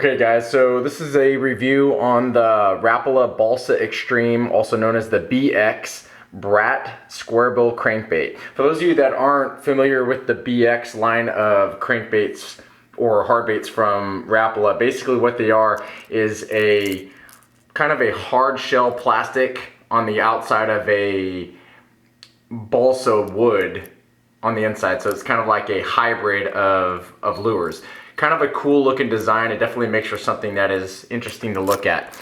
Okay guys, so this is a review on the Rapala Balsa Xtreme, also known as the BX Brat Square Bill Crankbait. For those of you that aren't familiar with the BX line of crankbaits or hard baits from Rapala, basically what they are is a kind of a hard shell plastic on the outside of a balsa wood on the inside. So it's kind of like a hybrid of lures. Kind of a cool looking design. It definitely makes for something that is interesting to look at.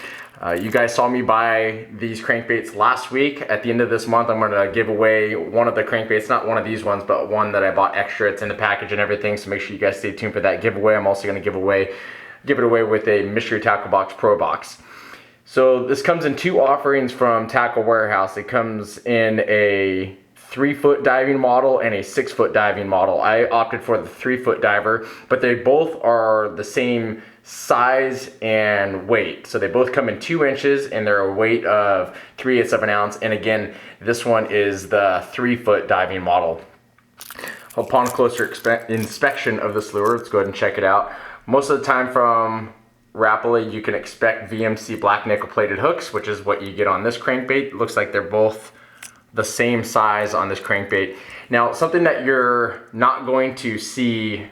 You guys saw me buy these crankbaits last week. At the end of this month, I'm going to give away one of the crankbaits, not one of these ones, but one that I bought extra. It's in the package and everything, so make sure you guys stay tuned for that giveaway. I'm also going to give it away with a Mystery Tackle Box Pro Box. So this comes in two offerings from Tackle Warehouse. It comes in a 3-foot diving model and a 6-foot diving model. I opted for the 3-foot diver, but they both are the same size and weight. So they both come in 2 inches and they're a weight of 3/8 of an ounce. And again, this one is the 3-foot diving model. Upon closer inspection of this lure, let's go ahead and check it out. Most of the time from Rapala, you can expect VMC black nickel plated hooks, which is what you get on this crankbait. It looks like they're both the same size on this crankbait. Now, something that you're not going to see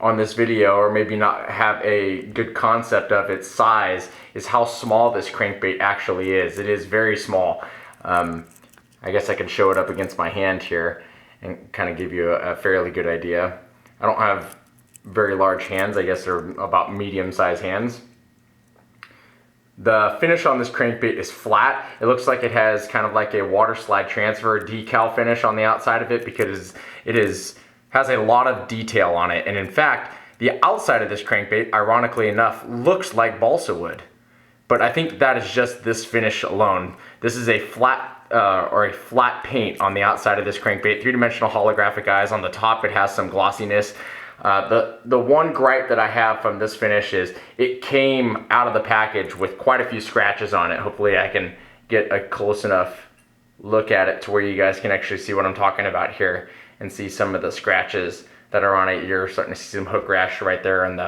on this video, or maybe not have a good concept of its size, is how small this crankbait actually is. It is very small. I guess I can show it up against my hand here and kind of give you a fairly good idea. I don't have very large hands. I guess they're about medium-sized hands. The finish on this crankbait is flat. It looks like it has kind of like a water slide transfer decal finish on the outside of it, because it has a lot of detail on it. And in fact, the outside of this crankbait, ironically enough, looks like balsa wood. But I think that is just this finish alone. This is a flat flat paint on the outside of this crankbait. 3-dimensional holographic eyes. On the top, it has some glossiness. The one gripe that I have from this finish is it came out of the package with quite a few scratches on it. Hopefully I can get a close enough look at it to where you guys can actually see what I'm talking about here and see some of the scratches that are on it. You're starting to see some hook rash right there in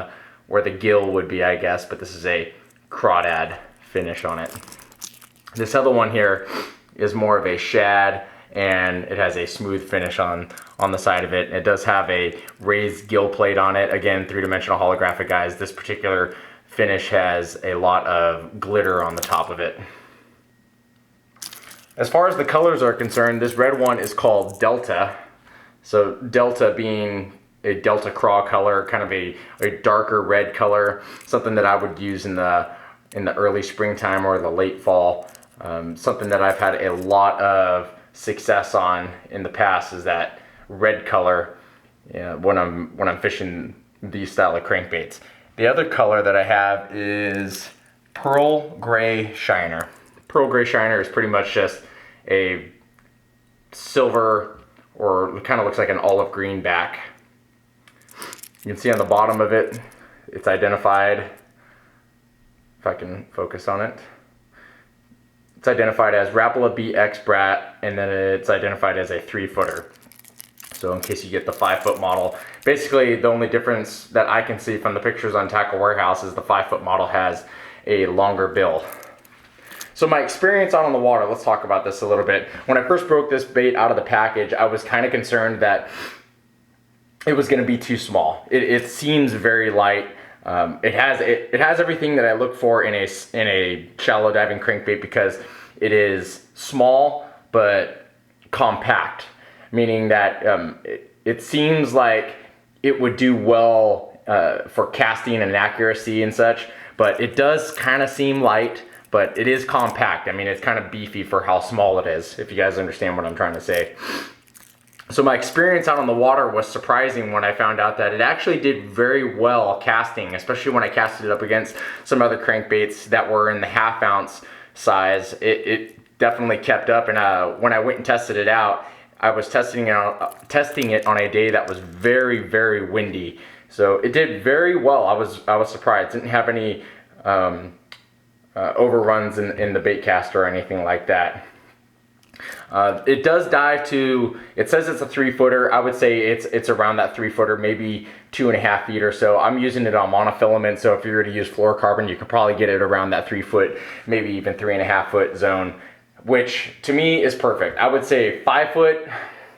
where the gill would be, I guess, but this is a crawdad finish on it. This other one here is more of a shad, and it has a smooth finish on the side of it. It does have a raised gill plate on it. Again, 3-dimensional holographic eyes. This particular finish has a lot of glitter on the top of it. As far as the colors are concerned, this red one is called Delta. So Delta being a Delta Craw color, kind of a darker red color, something that I would use in the early springtime or the late fall. Something that I've had a lot of success on in the past is that red color when I'm fishing these style of crankbaits. The other color that I have is Pearl Gray Shiner. Pearl Gray Shiner is pretty much just a silver, or it kind of looks like an olive green back. You can see on the bottom of it, it's identified, if I can focus on it, it's identified as Rapala BX Brat, and then it's identified as a 3-footer. So in case you get the 5-foot model, basically the only difference that I can see from the pictures on Tackle Warehouse is the 5-foot model has a longer bill. So my experience out on the water, let's talk about this a little bit. When I first broke this bait out of the package, I was kind of concerned that it was going to be too small. It seems very light. It has everything that I look for in a shallow diving crankbait, because it is small but compact, meaning that it seems like it would do well for casting and accuracy and such, but it does kind of seem light, but it is compact. I mean, it's kind of beefy for how small it is, if you guys understand what I'm trying to say. So my experience out on the water was surprising when I found out that it actually did very well casting, especially when I casted it up against some other crankbaits that were in the 1/2 ounce size. It definitely kept up, and when I went and tested it out, I was testing it on a day that was very, very windy. So it did very well. I was surprised. Didn't have any overruns in the bait caster or anything like that. It does dive to, it says it's a 3-footer. I would say it's around that 3-footer, maybe 2.5 feet or so. I'm using it on monofilament, so if you were to use fluorocarbon, you could probably get it around that 3-foot, maybe even 3.5-foot zone, which to me is perfect. I would say 5-foot,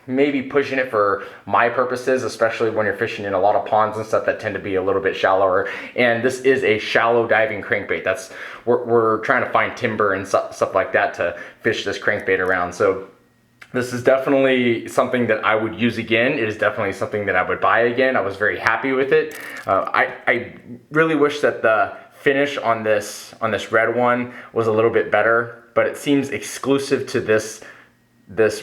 maybe pushing it for my purposes, especially when you're fishing in a lot of ponds and stuff that tend to be a little bit shallower. And this is a shallow diving crankbait. That's, we're trying to find timber and stuff like that to fish this crankbait around. So this is definitely something that I would use again. It is definitely something that I would buy again. I was very happy with it. I really wish that the finish on this red one was a little bit better, but it seems exclusive to this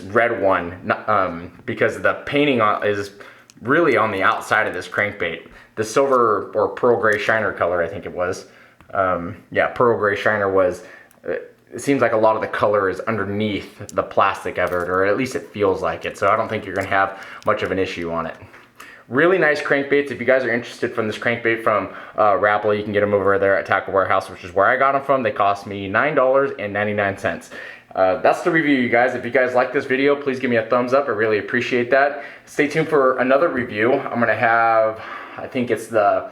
red one, because the painting is really on the outside of this crankbait. The silver or pearl gray shiner color, I think it was. Yeah, pearl gray shiner was, it seems like a lot of the color is underneath the plastic of it, or at least it feels like it. So I don't think you're gonna have much of an issue on it. Really nice crankbaits. If you guys are interested from this crankbait from Rapala, you can get them over there at Tackle Warehouse, which is where I got them from. They cost me $9.99. That's the review, you guys. If you guys like this video, please give me a thumbs up. I really appreciate that. Stay tuned for another review. I'm gonna have, I think it's the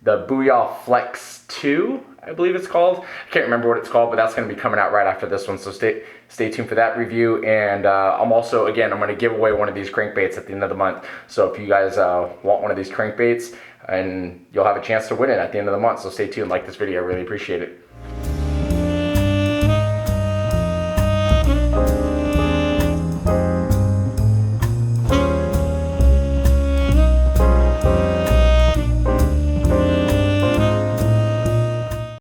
Booyah Flex 2, I believe it's called. I can't remember what it's called, but that's gonna be coming out right after this one. So stay tuned for that review. And I'm also, again, I'm gonna give away one of these crankbaits at the end of the month. So if you guys want one of these crankbaits, and you'll have a chance to win it at the end of the month. So stay tuned, like this video, I really appreciate it.